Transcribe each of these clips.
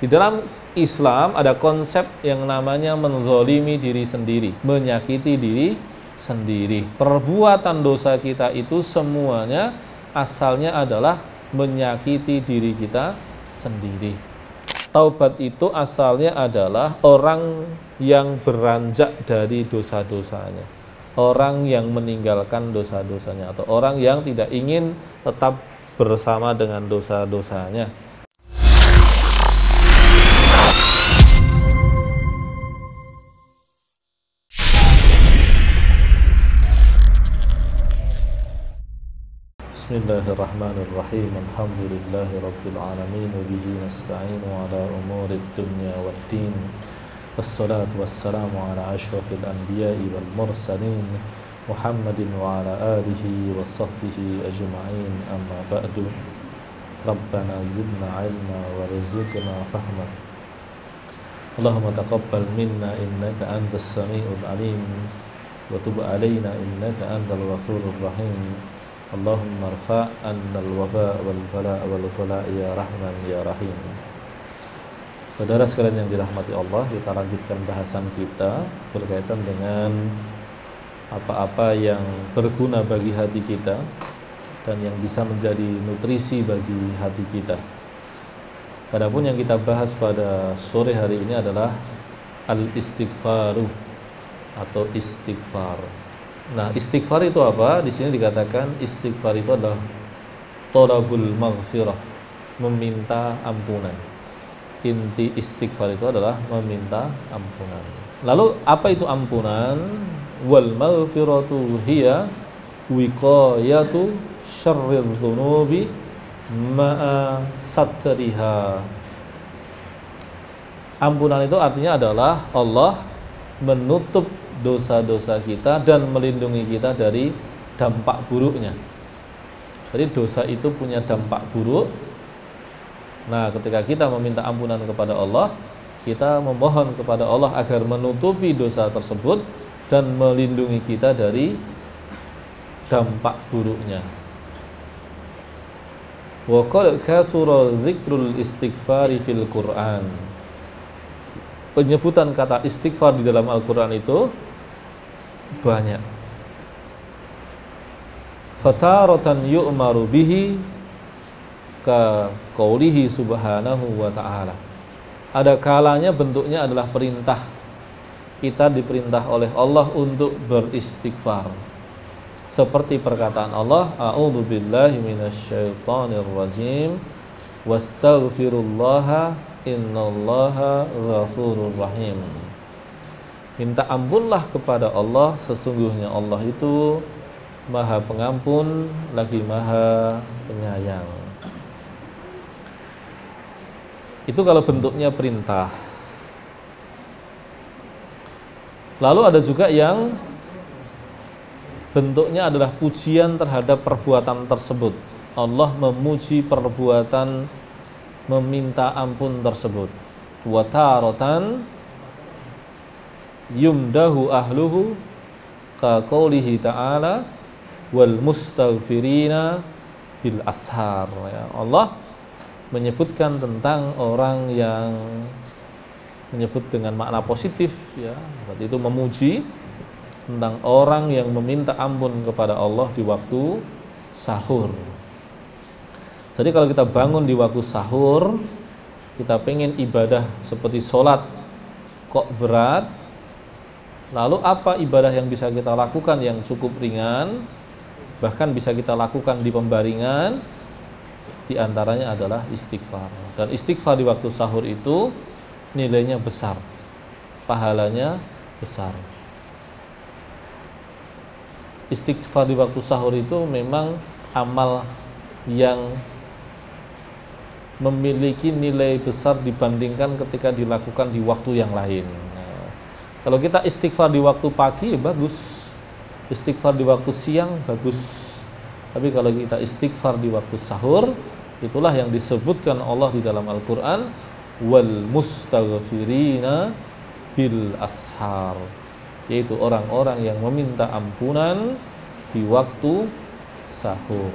Di dalam Islam ada konsep yang namanya menzalimi diri sendiri, menyakiti diri sendiri. Perbuatan dosa kita itu semuanya asalnya adalah menyakiti diri kita sendiri. Taubat itu asalnya adalah orang yang beranjak dari dosa-dosanya, orang yang meninggalkan dosa-dosanya, atau orang yang tidak ingin tetap bersama dengan dosa-dosanya. Bismillahirrahmanirrahim. Alhamdulillahi rabbil alamin, wa bihi nasta'inu ala umurid dunya waddin. Wassalatu wassalamu ala asyrafil anbiya'i wal mursalin, Muhammadin wa ala alihi wa sahbihi ajma'in. Amma ba'du. Rabbana zidna ilma warzuqna fahma. Allahumma taqabbal minna innaka antas sami'ul alim, wa tub alaina innaka antal ghafurur rahim. Allahumma rfa' annal waba wal bala wal ghala ya rahman ya rahim. Saudara sekalian yang dirahmati Allah, kita lanjutkan bahasan kita berkaitan dengan apa-apa yang berguna bagi hati kita dan yang bisa menjadi nutrisi bagi hati kita. Adapun yang kita bahas pada sore hari ini adalah al-istighfaru atau istighfar. Nah, istighfar itu apa? Di sini dikatakan istighfar itu adalah thalabul maghfirah, meminta ampunan. Inti istighfar itu adalah meminta ampunan. Lalu apa itu ampunan? Wal maghfiratu hiya wiqayatu syarril dzunubi ma'a satriha. Ampunan itu artinya adalah Allah menutup dosa-dosa kita dan melindungi kita dari dampak buruknya. Jadi dosa itu punya dampak buruk. Nah, ketika kita meminta ampunan kepada Allah, kita memohon kepada Allah agar menutupi dosa tersebut dan melindungi kita dari dampak buruknya. Wa qad kathura dzikrul istighfari fil Qur'an. Penyebutan kata istighfar di dalam Al-Qur'an itu banyak. Fataratan yu'maru bihi ka qaulihi subhanahu wa ta'ala. Ada kalanya bentuknya adalah perintah. Kita diperintah oleh Allah untuk beristighfar. Seperti perkataan Allah, a'udzu billahi minasyaitonir rajim, wastaghfirullaha innallaha ghafurur rahim. Minta ampunlah kepada Allah, sesungguhnya Allah itu Maha Pengampun lagi Maha Penyayang. Itu kalau bentuknya perintah. Lalu ada juga yang bentuknya adalah pujian terhadap perbuatan tersebut. Allah memuji perbuatan meminta ampun tersebut. Wa taratan yumdahu ahluhu ka qaulihi ta'ala wal mustaghfirina bil ashar. Ya, Allah menyebutkan tentang orang yang menyebut dengan makna positif, ya, berarti itu memuji tentang orang yang meminta ampun kepada Allah di waktu sahur. Jadi kalau kita bangun di waktu sahur, kita pengen ibadah seperti sholat kok berat, lalu apa ibadah yang bisa kita lakukan yang cukup ringan, bahkan bisa kita lakukan di pembaringan? Di antaranya adalah istighfar. Dan istighfar di waktu sahur itu nilainya besar, pahalanya besar. Istighfar di waktu sahur itu memang amal yang memiliki nilai besar dibandingkan ketika dilakukan di waktu yang lain. Nah, kalau kita istighfar di waktu pagi, bagus. Istighfar di waktu siang, bagus. Tapi kalau kita istighfar di waktu sahur, itulah yang disebutkan Allah di dalam Al-Quran, wal mustaghfirina bil ashar, yaitu orang-orang yang meminta ampunan di waktu sahur.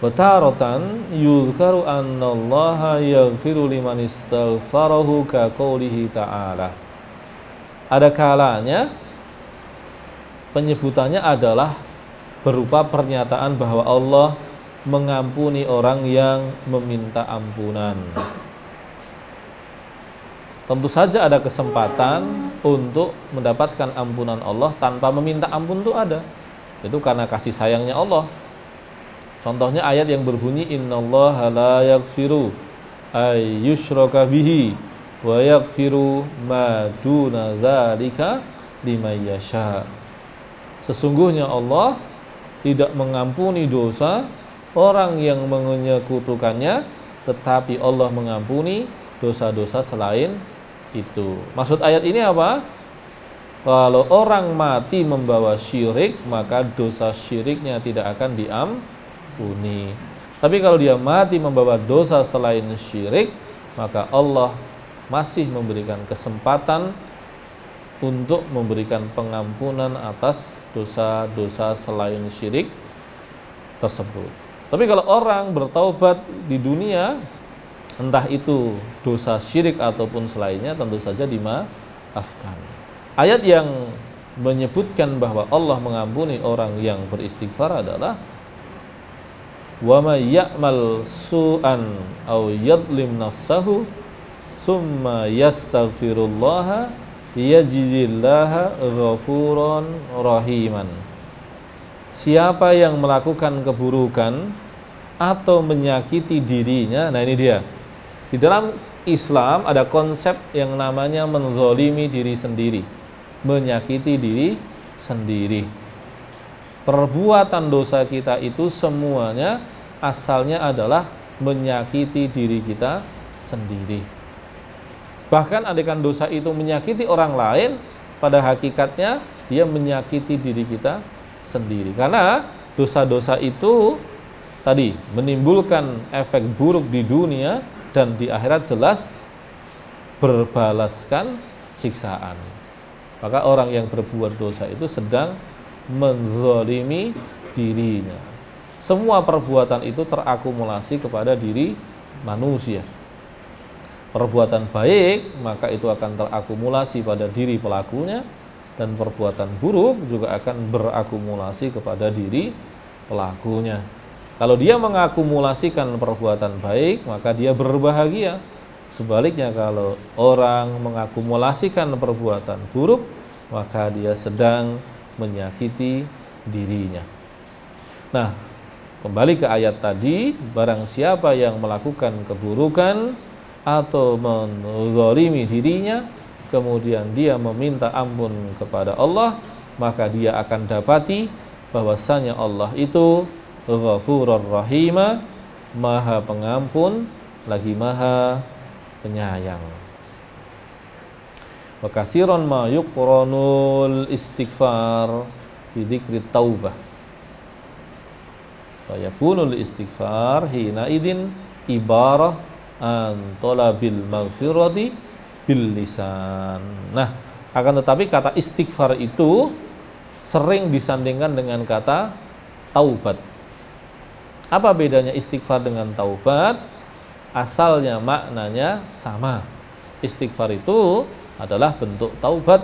Wa taratan yuzkaru annallaha yaghfiru liman istaghfarahu ka qoulihi ta'ala. Ada kalanya penyebutannya adalah berupa pernyataan bahwa Allah mengampuni orang yang meminta ampunan. Tentu saja ada kesempatan untuk mendapatkan ampunan Allah tanpa meminta ampun, itu ada. Itu karena kasih sayangnya Allah. Contohnya ayat yang berbunyi innallaha la yaghfiru ay yushraka bihi wa yaghfiru ma duna dzalika liman yasha. Sesungguhnya Allah tidak mengampuni dosa orang yang menyekutukannya, tetapi Allah mengampuni dosa-dosa selain itu. Maksud ayat ini apa? Kalau orang mati membawa syirik, maka dosa syiriknya tidak akan diampuni. Tapi kalau dia mati membawa dosa selain syirik, maka Allah masih memberikan kesempatan untuk memberikan pengampunan atas dosa-dosa selain syirik tersebut. Tapi kalau orang bertaubat di dunia, entah itu dosa syirik ataupun selainnya, tentu saja dimaafkan. Ayat yang menyebutkan bahwa Allah mengampuni orang yang beristighfar adalah wa may ya'mal su'an aw yadlim nafsahu summa yastaghfirullaha yajidillaha ghafuran rahiman. Siapa yang melakukan keburukan atau menyakiti dirinya, nah ini dia. Di dalam Islam ada konsep yang namanya menzalimi diri sendiri, menyakiti diri sendiri. Perbuatan dosa kita itu semuanya asalnya adalah menyakiti diri kita sendiri. Bahkan andaikan dosa itu menyakiti orang lain, pada hakikatnya dia menyakiti diri kita sendiri. Karena dosa-dosa itu tadi menimbulkan efek buruk di dunia dan di akhirat jelas berbalaskan siksaan. Maka orang yang berbuat dosa itu sedang menzalimi dirinya. Semua perbuatan itu terakumulasi kepada diri manusia. Perbuatan baik maka itu akan terakumulasi pada diri pelakunya, dan perbuatan buruk juga akan berakumulasi kepada diri pelakunya. Kalau dia mengakumulasikan perbuatan baik, maka dia berbahagia. Sebaliknya kalau orang mengakumulasikan perbuatan buruk, maka dia sedang menyakiti dirinya. Nah, kembali ke ayat tadi, barang siapa yang melakukan keburukan atau menzalimi dirinya, kemudian dia meminta ampun kepada Allah, maka dia akan dapati bahwasanya Allah itu Ghafurur Rahima, Maha Pengampun lagi Maha Penyayang. Wa katsiran ma yuqranul istighfar bi dzikri taubah. Fa yakunul istighfar hina idin ibarah an talabil maghfirati bil lisan. Nah, akan tetapi kata istighfar itu sering disandingkan dengan kata taubat. Apa bedanya istighfar dengan taubat? Asalnya maknanya sama. Istighfar itu adalah bentuk taubat,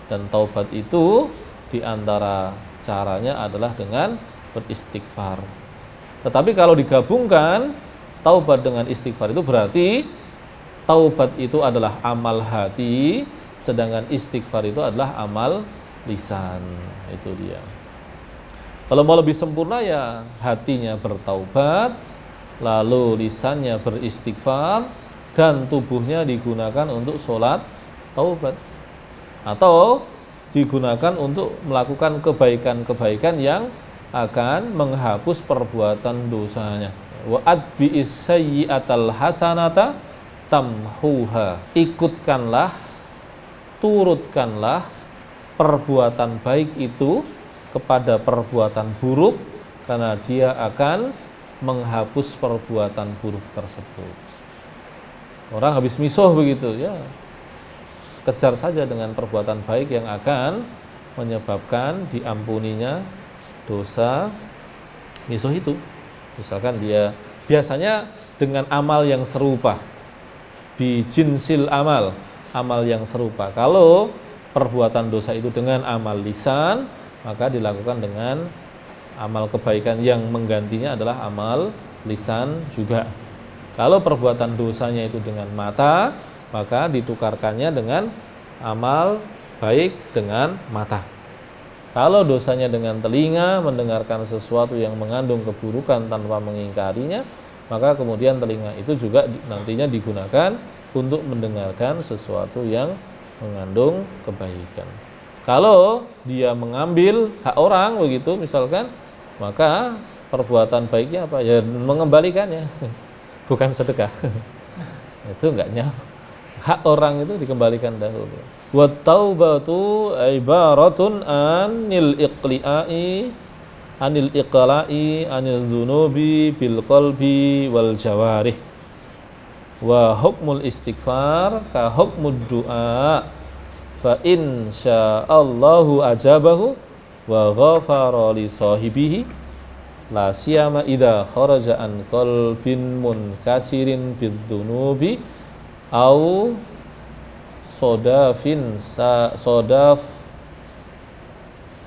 dan taubat itu diantara caranya adalah dengan beristighfar. Tetapi kalau digabungkan taubat dengan istighfar itu berarti taubat itu adalah amal hati, sedangkan istighfar itu adalah amal lisan. Itu dia. Kalau mau lebih sempurna ya hatinya bertaubat, lalu lisannya beristighfar, dan tubuhnya digunakan untuk sholat taubat, atau digunakan untuk melakukan kebaikan-kebaikan yang akan menghapus perbuatan dosanya. Wa adbi'is sayyi'atal hasanata tamhuha. Ikutkanlah, turutkanlah perbuatan baik itu kepada perbuatan buruk, karena dia akan menghapus perbuatan buruk tersebut. Orang habis misuh begitu ya, kejar saja dengan perbuatan baik yang akan menyebabkan diampuninya dosa misuh itu. Misalkan dia biasanya dengan amal yang serupa, bijinsil amal, amal yang serupa. Kalau perbuatan dosa itu dengan amal lisan, maka dilakukan dengan amal kebaikan yang menggantinya adalah amal lisan juga. Kalau perbuatan dosanya itu dengan mata, maka ditukarkannya dengan amal baik dengan mata. Kalau dosanya dengan telinga, mendengarkan sesuatu yang mengandung keburukan tanpa mengingkarinya, maka kemudian telinga itu juga nantinya digunakan untuk mendengarkan sesuatu yang mengandung kebaikan. Kalau dia mengambil hak orang begitu misalkan, maka perbuatan baiknya apa? Ya mengembalikannya, bukan sedekah. Itu enggak nyampe. Hak orang itu dikembalikan dahulu. Wa taubatu ibaratun anil iqla'i anil dzunubi bil qalbi wal jawarih. Wa hukmul istighfar ka hukmud du'a. Fa in sya'allahu ajabahu wa ghafara li sahibihi la siyama idza kharaja an qalbin munkasirin bidzunubi au sodaf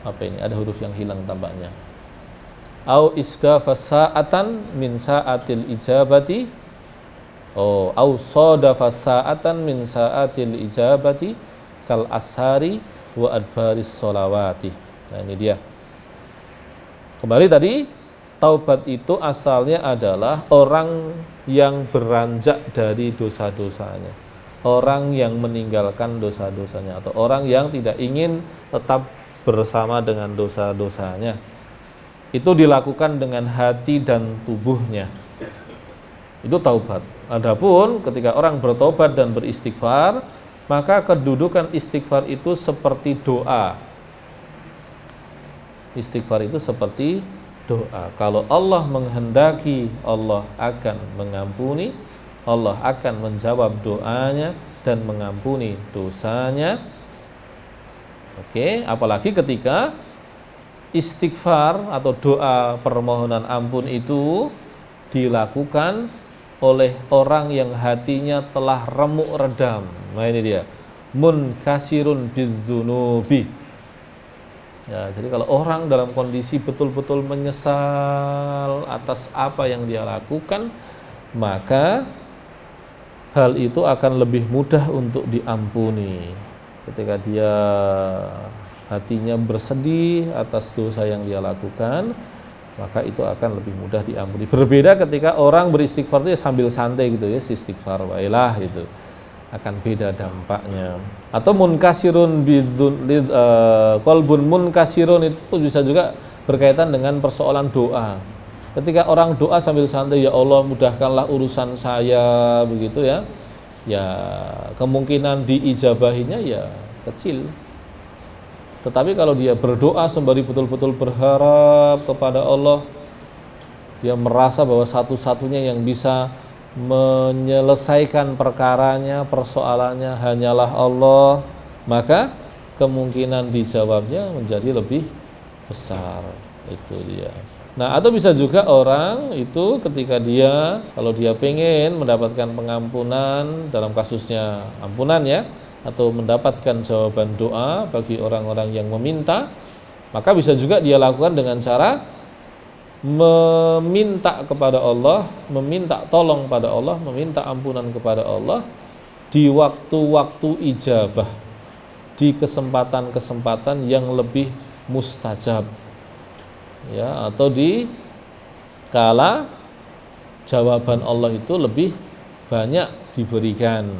apa ini, ada huruf yang hilang tampaknya, au isdafa sa'atan min sa'atil ijabati, au sodafa sa'atan min sa'atil ijabati kal ashari wa adbaris sholawati. Nah ini dia. Kembali tadi, taubat itu asalnya adalah orang yang beranjak dari dosa-dosanya, orang yang meninggalkan dosa-dosanya, atau orang yang tidak ingin tetap bersama dengan dosa-dosanya. Itu dilakukan dengan hati dan tubuhnya. Itu taubat. Adapun ketika orang bertobat dan beristighfar, maka kedudukan istighfar itu seperti doa. Istighfar itu seperti doa. Kalau Allah menghendaki, Allah akan mengampuni, Allah akan menjawab doanya dan mengampuni dosanya. Oke, apalagi ketika istighfar atau doa permohonan ampun itu dilakukan oleh orang yang hatinya telah remuk redam. Nah ini dia, munkasirun bizzunubi. Ya, jadi kalau orang dalam kondisi betul-betul menyesal atas apa yang dia lakukan, maka hal itu akan lebih mudah untuk diampuni. Ketika dia hatinya bersedih atas dosa yang dia lakukan, maka itu akan lebih mudah diampuni. Berbeda ketika orang beristighfar itu ya sambil santai gitu ya, istighfar wailah gitu. Akan beda dampaknya. Atau munkasirun qalbun munkasirun itu bisa juga berkaitan dengan persoalan doa. Ketika orang doa sambil santai, ya Allah mudahkanlah urusan saya begitu ya. Ya kemungkinan diijabahinya ya kecil. Tetapi kalau dia berdoa sembari betul-betul berharap kepada Allah, dia merasa bahwa satu-satunya yang bisa menyelesaikan perkaranya, persoalannya hanyalah Allah, maka kemungkinan dijawabnya menjadi lebih besar. Itu dia. Nah, atau bisa juga orang itu ketika dia, kalau dia pengen mendapatkan pengampunan, dalam kasusnya ampunan ya, atau mendapatkan jawaban doa bagi orang-orang yang meminta, maka bisa juga dia lakukan dengan cara meminta kepada Allah, meminta tolong pada Allah, meminta ampunan kepada Allah di waktu-waktu ijabah, di kesempatan-kesempatan yang lebih mustajab. Ya, atau di kala jawaban Allah itu lebih banyak diberikan,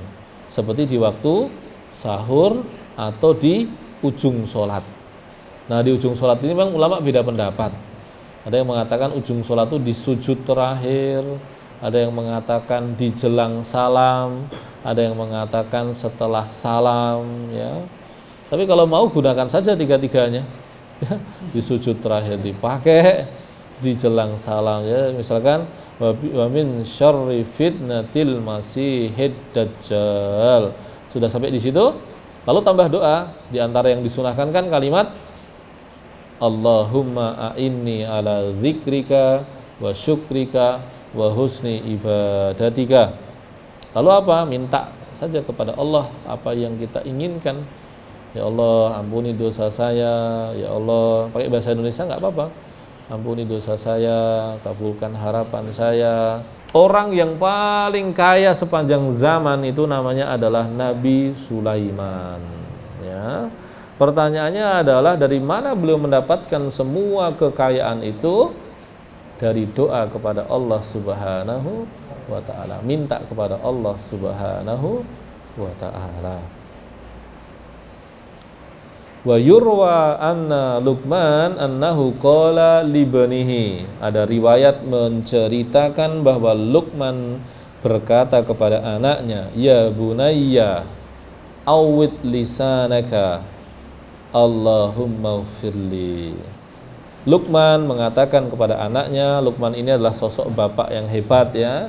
seperti di waktu sahur atau di ujung sholat. Nah di ujung sholat ini memang ulama beda pendapat. Ada yang mengatakan ujung sholat itu di sujud terakhir, ada yang mengatakan di jelang salam, ada yang mengatakan setelah salam ya. Tapi kalau mau gunakan saja tiga-tiganya. Di sujud terakhir dipakai, di jelang salam ya, misalkan wa min syarri fitnatil masihid dajjal. Sudah sampai di situ, lalu tambah doa. Di antara yang disunahkan kan kalimat Allahumma a'inni ala dzikrika wa syukrika wa husni ibadatika. Lalu apa? Minta saja kepada Allah apa yang kita inginkan. Ya Allah, ampuni dosa saya. Ya Allah, pakai bahasa Indonesia nggak apa-apa. Ampuni dosa saya, kabulkan harapan saya. Orang yang paling kaya sepanjang zaman itu namanya adalah Nabi Sulaiman. Ya. Pertanyaannya adalah dari mana beliau mendapatkan semua kekayaan itu? Dari doa kepada Allah Subhanahu wa ta'ala, minta kepada Allah Subhanahu wa ta'ala. Wa yurwa anna Luqman annahu qala libanihi. Ada riwayat menceritakan bahwa Luqman berkata kepada anaknya, ya bunayya awwid lisanaka Allahumma ghfirli. Luqman mengatakan kepada anaknya, Luqman ini adalah sosok bapak yang hebat ya.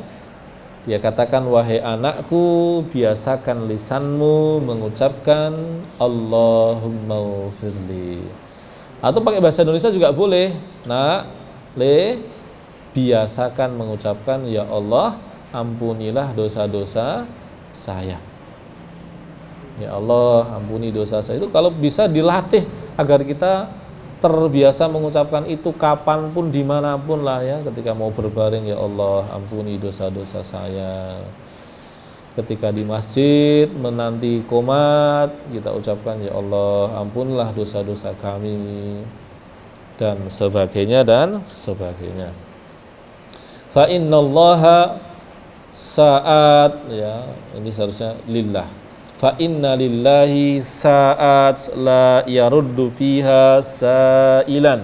Dia katakan, wahai anakku, biasakan lisanmu mengucapkan Allahumma ghfirli. Atau pakai bahasa Indonesia juga boleh. Nak, biasakan mengucapkan, ya Allah, ampunilah dosa-dosa saya. Ya Allah, ampuni dosa saya. Itu kalau bisa dilatih agar kita terbiasa mengucapkan itu kapanpun, dimanapun lah ya. Ketika mau berbaring, ya Allah, ampuni dosa-dosa saya. Ketika di masjid menanti qomat, kita ucapkan, ya Allah, ampunilah dosa-dosa kami, dan sebagainya dan sebagainya. Fa innallaha saat, ya ini seharusnya lillah. Fa inna lillahi sa'at la yaruddu fiha sa'ilan.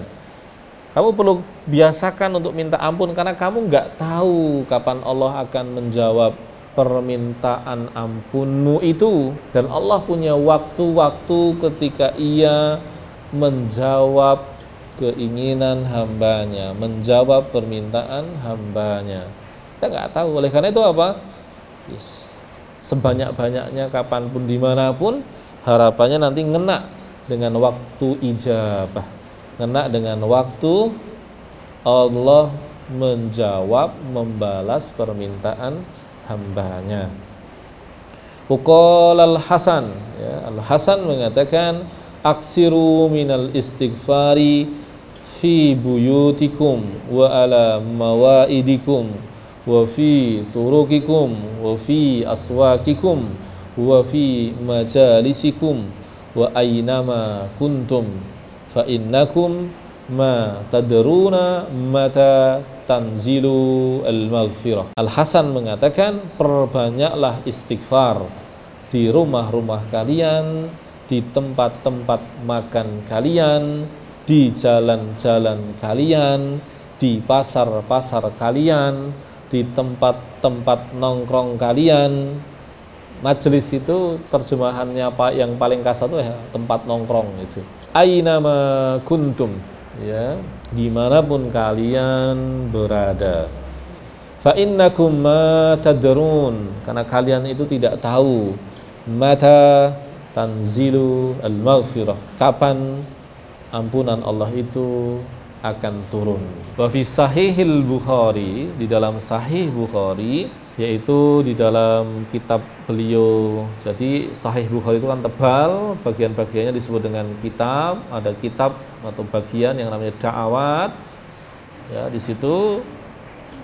Kamu perlu biasakan untuk minta ampun, karena kamu nggak tahu kapan Allah akan menjawab permintaan ampunmu itu. Dan Allah punya waktu-waktu ketika Ia menjawab keinginan hambanya, menjawab permintaan hambanya. Kita nggak tahu. Oleh karena itu apa? Sebanyak-banyaknya kapanpun dimanapun, harapannya nanti ngena dengan waktu ijabah, ngena dengan waktu Allah menjawab, membalas permintaan hambanya. Uqal al-Hasan, ya, Al-Hasan mengatakan, aksiru minal istighfari fi buyutikum wa ala mawaidikum wa fi turukikum wa fi aswakikum wa fi majalisikum wa aynama kuntum fa innakum ma tadruna mata tanzilu al-maghfirah. Al-Hasan mengatakan, perbanyaklah istighfar di rumah-rumah kalian, di tempat-tempat makan kalian, di jalan-jalan kalian, di pasar-pasar kalian, di tempat-tempat nongkrong kalian. Majelis itu terjemahannya apa yang paling kasar itu ya, tempat nongkrong itu. Ainama kuntum, ya, dimanapun kalian berada. Fa innakum ma tadrun, karena kalian itu tidak tahu mata tanzilu al-maghfirah, kapan ampunan Allah itu akan turun. Wa fi sahihil Bukhari, di dalam sahih Bukhari, yaitu di dalam kitab beliau. Jadi sahih Bukhari itu kan tebal, bagian-bagiannya disebut dengan kitab. Ada kitab atau bagian yang namanya da'awat. Ya, di situ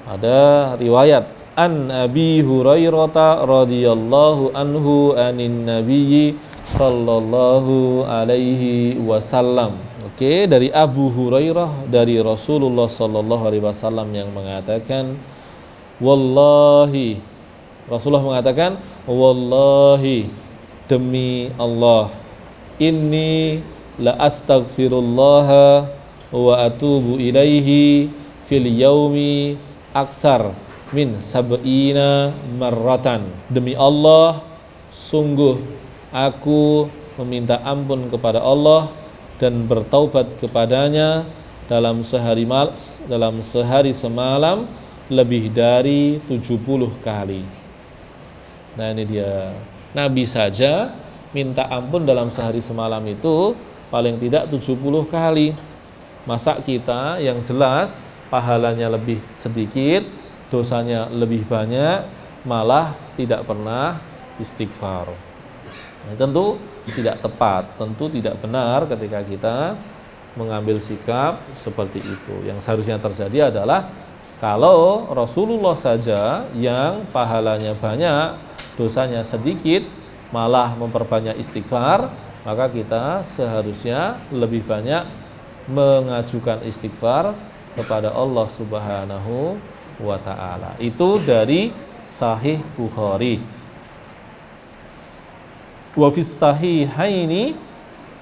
ada riwayat an Abi Hurairah radhiyallahu anhu anin nabiyyi sallallahu alaihi wasallam. Oke, dari Abu Hurairah dari Rasulullah sallallahu alaihi wasallam yang mengatakan, wallahi, Rasulullah mengatakan, wallahi, demi Allah, inni la astaghfirullah wa atubu ilaihi fil yaumi aksar min sab'ina marratan. Demi Allah, sungguh aku meminta ampun kepada Allah dan bertaubat kepadanya dalam sehari semalam lebih dari 70 kali. Nah, ini dia. Nabi saja minta ampun dalam sehari semalam itu paling tidak 70 kali. Masa kita yang jelas pahalanya lebih sedikit, dosanya lebih banyak, malah tidak pernah istighfar. Nah, tentu tidak tepat, tentu tidak benar ketika kita mengambil sikap seperti itu. Yang seharusnya terjadi adalah kalau Rasulullah saja yang pahalanya banyak, dosanya sedikit, malah memperbanyak istighfar, maka kita seharusnya lebih banyak mengajukan istighfar kepada Allah Subhanahu wa ta'ala. Itu dari Sahih Bukhari. Wa fis sahihaini,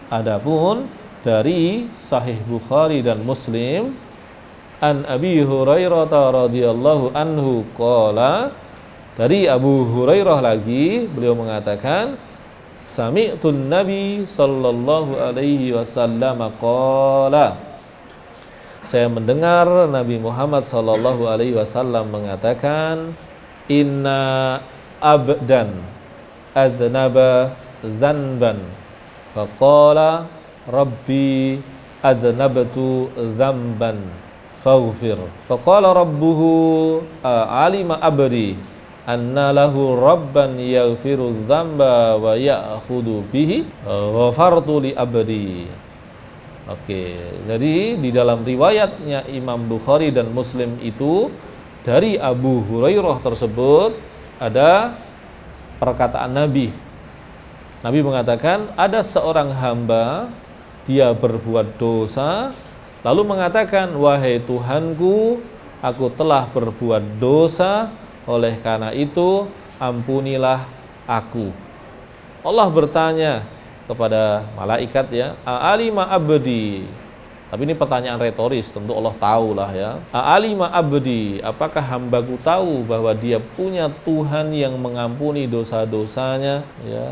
adapun dari Sahih Bukhari dan Muslim, an Abi Hurairah radhiyallahu anhu qala, dari Abu Hurairah lagi, beliau mengatakan, sami'tun Nabi sallallahu alaihi wasallam qala, saya mendengar Nabi Muhammad sallallahu alaihi wasallam mengatakan, inna abdan adnaba dzanban faqala rabbi adnabtu dzamban faghfir faqala rabbuhu alima abdi anna lahu rabban yaghfiru dzamba wa ya'khudhu bihi ghafartu li abdi. Oke, jadi di dalam riwayatnya Imam Bukhari dan Muslim itu dari Abu Hurairah tersebut ada perkataan Nabi. Nabi mengatakan, ada seorang hamba, dia berbuat dosa, lalu mengatakan, wahai Tuhanku, aku telah berbuat dosa, oleh karena itu ampunilah aku. Allah bertanya kepada malaikat, ya, a'alima abdi. Tapi ini pertanyaan retoris, tentu Allah tahu lah, ya. A'alima abdi, apakah hambaku tahu bahwa dia punya Tuhan yang mengampuni dosa-dosanya, ya,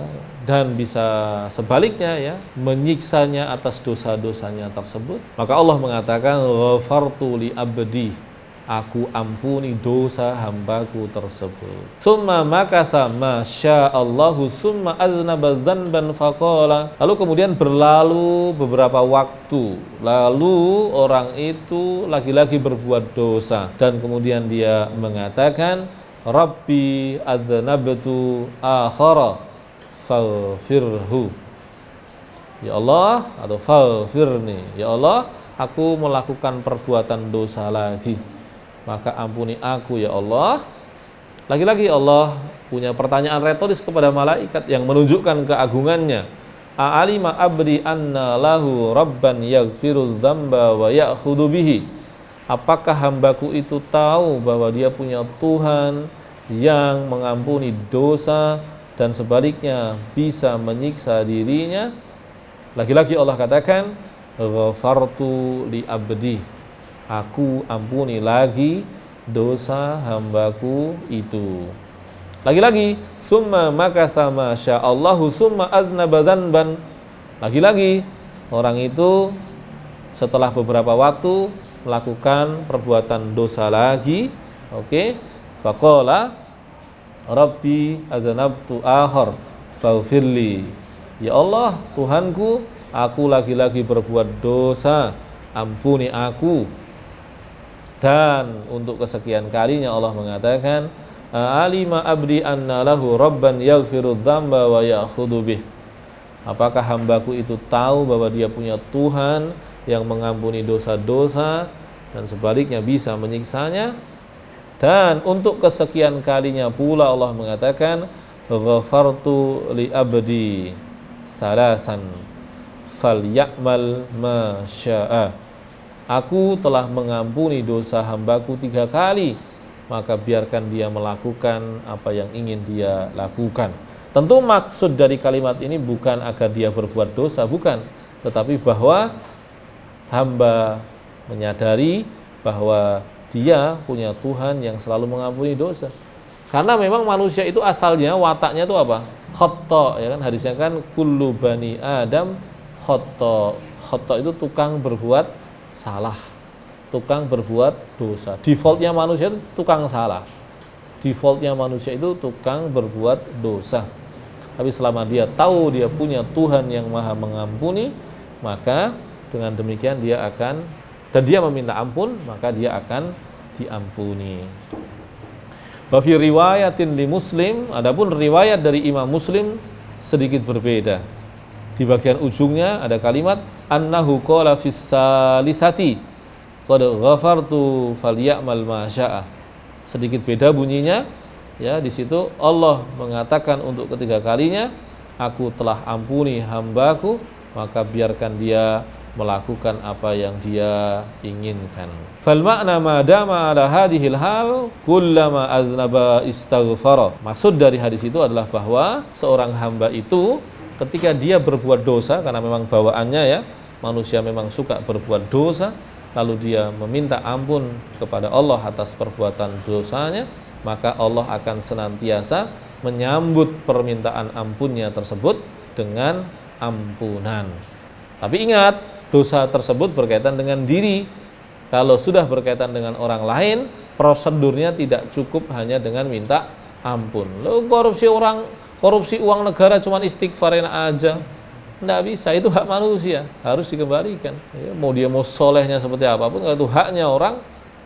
dan bisa sebaliknya, ya, menyiksanya atas dosa-dosanya tersebut? Maka Allah mengatakan, ghafartu li abdi, aku ampuni dosa hambaku tersebut. Summa makatha ma sya'allahu summa aznaba dzanban faqala. Lalu kemudian berlalu beberapa waktu, lalu orang itu lagi-lagi berbuat dosa dan kemudian dia mengatakan, Rabbi adznabtu akhara faghfirhu. Ya Allah, atau faghfirni, ya Allah, aku melakukan perbuatan dosa lagi, maka ampuni aku ya Allah. Lagi-lagi Allah punya pertanyaan retoris kepada malaikat yang menunjukkan keagungannya. A'alima abdi anna lahu rabban yaghfiru dzamba wa ya'khudhu bihi. Apakah hambaku itu tahu bahwa dia punya Tuhan yang mengampuni dosa dan sebaliknya bisa menyiksa dirinya? Lagi-lagi Allah katakan, ghafartu li abdi, aku ampuni lagi dosa hambaku itu. Lagi-lagi, summa makasa ma sya'allahu summa aznaba dzanban. Lagi-lagi, orang itu setelah beberapa waktu melakukan perbuatan dosa lagi. Oke, faqala rabbi aznabtu akhar faghfirli. Ya Allah, Tuhanku, aku lagi-lagi berbuat dosa, ampuni aku. Dan untuk kesekian kalinya Allah mengatakan, alima abdi anna lahu rabban yaghfiru dzamba wa ya'khudhu bih. Apakah hambaku itu tahu bahwa dia punya Tuhan yang mengampuni dosa-dosa dan sebaliknya bisa menyiksanya? Dan untuk kesekian kalinya pula Allah mengatakan, ghafartu li abdi salasan falya'mal ma syaa. Aku telah mengampuni dosa hambaku 3 kali, maka biarkan dia melakukan apa yang ingin dia lakukan. Tentu maksud dari kalimat ini bukan agar dia berbuat dosa, bukan, tetapi bahwa hamba menyadari bahwa dia punya Tuhan yang selalu mengampuni dosa. Karena memang manusia itu asalnya wataknya itu apa? Khata, ya kan, hadisnya kan kullu bani Adam khata. Khata itu tukang berbuat salah, tukang berbuat dosa. Defaultnya manusia itu tukang salah, defaultnya manusia itu tukang berbuat dosa. Tapi selama dia tahu dia punya Tuhan yang maha mengampuni, maka dengan demikian dia akan dan dia meminta ampun, maka dia akan diampuni. Wa fi riwayatin li Muslim, adapun riwayat dari Imam Muslim sedikit berbeda. Di bagian ujungnya ada kalimat annahu qala fis salisati qad ghafartu falyamal ma syaa. Sedikit beda bunyinya, ya, di situ Allah mengatakan untuk ketiga kalinya, aku telah ampuni hambaku, maka biarkan dia melakukan apa yang dia inginkan. Fal makna madama ala hadhil hal kullama aznaba istaghfara. Maksud dari hadis itu adalah bahwa seorang hamba itu ketika dia berbuat dosa, karena memang bawaannya, ya, manusia memang suka berbuat dosa, lalu dia meminta ampun kepada Allah atas perbuatan dosanya, maka Allah akan senantiasa menyambut permintaan ampunnya tersebut dengan ampunan. Tapi ingat, dosa tersebut berkaitan dengan diri. Kalau sudah berkaitan dengan orang lain, prosedurnya tidak cukup hanya dengan minta ampun. Lo korupsi uang negara cuma istighfarin aja, tidak bisa. Itu hak manusia, harus dikembalikan. Ya, mau dia mau solehnya seperti apapun, kalau itu haknya orang,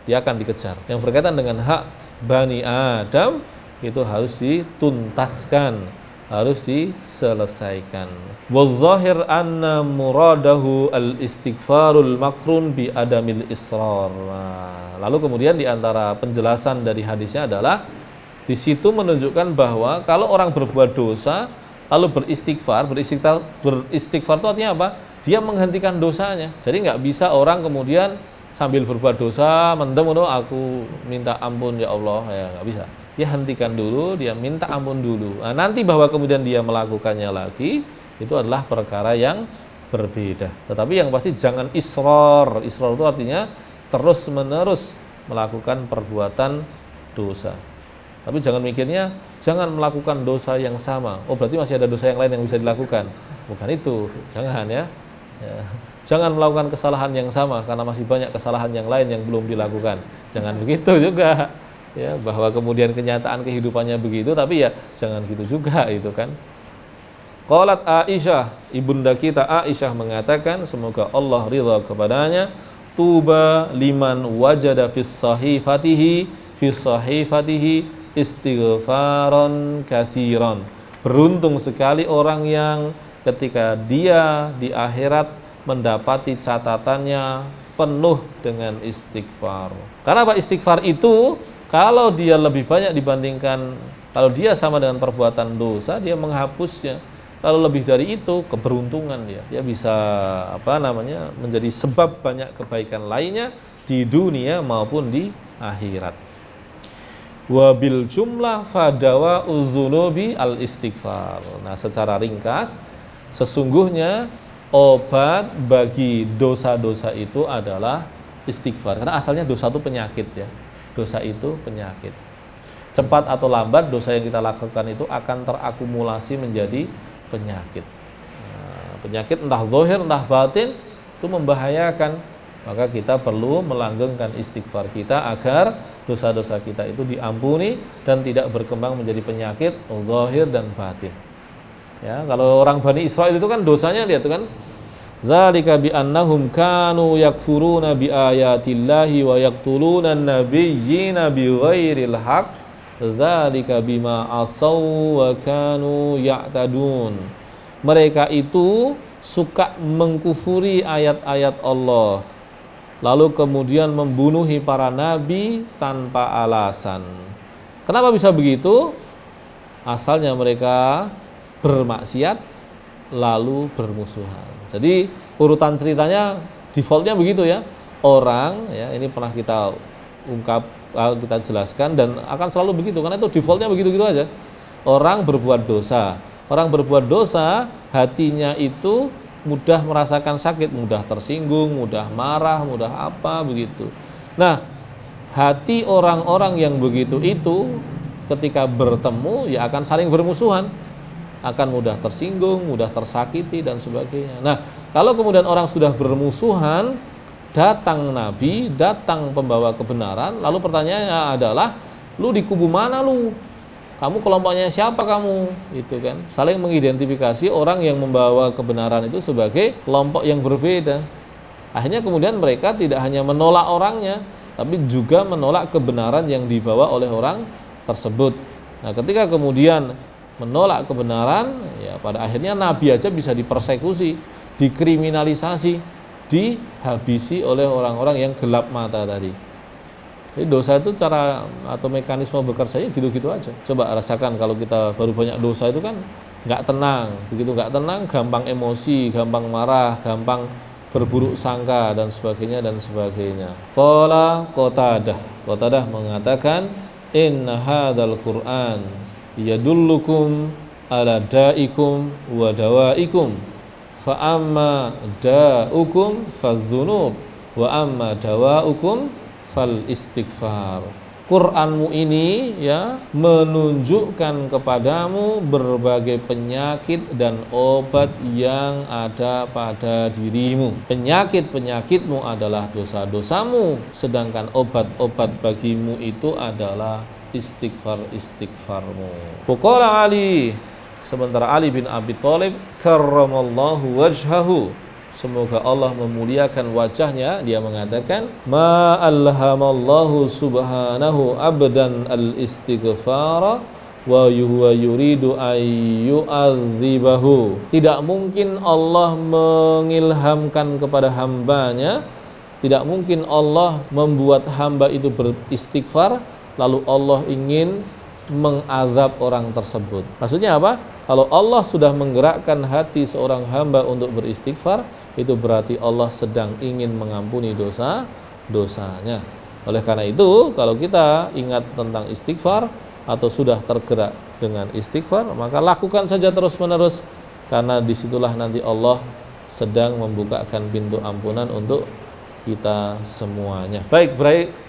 dia akan dikejar. Yang berkaitan dengan hak Bani Adam itu harus dituntaskan, harus diselesaikan. Wadzahir anna muradahu al-istighfarul makrun bi adamil israr. Nah, lalu kemudian di antara penjelasan dari hadisnya adalah di situ menunjukkan bahwa kalau orang berbuat dosa lalu beristighfar itu artinya apa? Dia menghentikan dosanya. Jadi nggak bisa orang kemudian sambil berbuat dosa mendem, aku minta ampun ya Allah, ya nggak bisa. Dia hentikan dulu, dia minta ampun dulu. Nah, nanti bahwa kemudian dia melakukannya lagi, itu adalah perkara yang berbeda. Tetapi yang pasti jangan israr. Israr itu artinya terus-menerus melakukan perbuatan dosa. Tapi jangan mikirnya, jangan melakukan dosa yang sama. Oh, berarti masih ada dosa yang lain yang bisa dilakukan. Bukan itu, jangan, ya. Jangan melakukan kesalahan yang sama, karena masih banyak kesalahan yang lain yang belum dilakukan. Jangan begitu juga. Ya, bahwa kemudian kenyataan kehidupannya begitu, tapi ya jangan gitu juga, itu kan. Qalat Aisyah, ibunda kita Aisyah mengatakan, semoga Allah ridha kepadanya, tuba liman wajada fis sahifatihi istighfaron katsiran. Beruntung sekali orang yang ketika dia di akhirat mendapati catatannya penuh dengan istighfar. Karena apa? Istighfar itu kalau dia lebih banyak dibandingkan, kalau dia sama dengan perbuatan dosa, dia menghapusnya. Kalau lebih dari itu, keberuntungan dia. Dia bisa menjadi sebab banyak kebaikan lainnya di dunia maupun di akhirat. Wabil jumlah fadawa uzunubi al istighfar. Nah, secara ringkas, sesungguhnya obat bagi dosa-dosa itu adalah istighfar. Karena asalnya dosa itu penyakit, ya. Dosa itu penyakit. Cepat atau lambat dosa yang kita lakukan itu akan terakumulasi menjadi penyakit. Nah, penyakit entah zahir entah batin itu membahayakan. Maka kita perlu melanggengkan istighfar kita agar dosa-dosa kita itu diampuni dan tidak berkembang menjadi penyakit zahir dan batin. Ya, kalau orang Bani Israil itu kan dosanya, lihat kan, dzalika bi annahum kanu yakfuruna bi ayatillahi wa yaqtuluna an-nabiyyina bighairil haqq dzalika bima asaw wa kanu ya'tadun. Mereka itu suka mengkufuri ayat-ayat Allah, lalu kemudian membunuhi para nabi tanpa alasan. Kenapa bisa begitu? Asalnya mereka bermaksiat lalu bermusuhan. Jadi urutan ceritanya defaultnya begitu, ya. Orang, ya, ini pernah kita kita jelaskan dan akan selalu begitu, karena itu defaultnya begitu-gitu aja. Orang berbuat dosa, hatinya itu mudah merasakan sakit, mudah tersinggung, mudah marah, mudah apa begitu. Nah, hati orang-orang yang begitu itu ketika bertemu ya akan saling bermusuhan, akan mudah tersinggung, mudah tersakiti dan sebagainya. Nah, kalau kemudian orang sudah bermusuhan, datang Nabi, datang pembawa kebenaran, lalu pertanyaannya adalah, lu di kubu mana lu? Kamu kelompoknya siapa kamu? Itu kan, saling mengidentifikasi orang yang membawa kebenaran itu sebagai kelompok yang berbeda. Akhirnya kemudian mereka tidak hanya menolak orangnya, tapi juga menolak kebenaran yang dibawa oleh orang tersebut. Nah, ketika kemudian menolak kebenaran, ya pada akhirnya Nabi aja bisa dipersekusi, dikriminalisasi, dihabisi oleh orang-orang yang gelap mata tadi. Jadi dosa itu cara atau mekanisme bekerjanya gitu-gitu aja. Coba rasakan kalau kita baru banyak dosa itu kan nggak tenang. Begitu nggak tenang, gampang emosi, gampang marah, gampang berburuk sangka dan sebagainya dan sebagainya. Qala Qatadah mengatakan, inna hadzal Qur'an yadullukum ala da'ikum wa dawaikum, fa amma da'ukum fadz-dzunub wa amma dawaukum fal istighfar. Qur'anmu ini ya menunjukkan kepadamu berbagai penyakit dan obat yang ada pada dirimu. Penyakit-penyakitmu adalah dosa-dosamu, sedangkan obat-obat bagimu itu adalah istighfarmu. Qala Ali, sementara Ali bin Abi Thalib karramallahu wajhahu, semoga Allah memuliakan wajahnya, dia mengatakan, ma alhamallahu subhanahu abdan al-istighfara wa huwa yuridu ayyu'adzibahu. Tidak mungkin Allah mengilhamkan kepada hambanya, tidak mungkin Allah membuat hamba itu beristighfar lalu Allah ingin mengazab orang tersebut. Maksudnya apa? Kalau Allah sudah menggerakkan hati seorang hamba untuk beristighfar, itu berarti Allah sedang ingin mengampuni dosa-dosanya. Oleh karena itu, kalau kita ingat tentang istighfar atau sudah tergerak dengan istighfar, maka lakukan saja terus-menerus, karena disitulah nanti Allah sedang membukakan pintu ampunan untuk kita semuanya. Baik,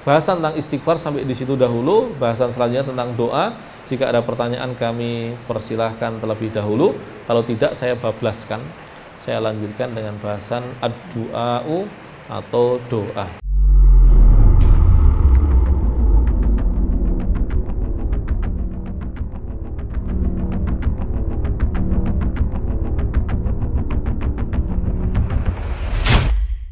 bahasan tentang istighfar sampai di situ dahulu. Bahasan selanjutnya tentang doa. Jika ada pertanyaan kami persilahkan terlebih dahulu. Kalau tidak, saya bablaskan. Saya lanjutkan dengan bahasan ad-du'a'u atau doa.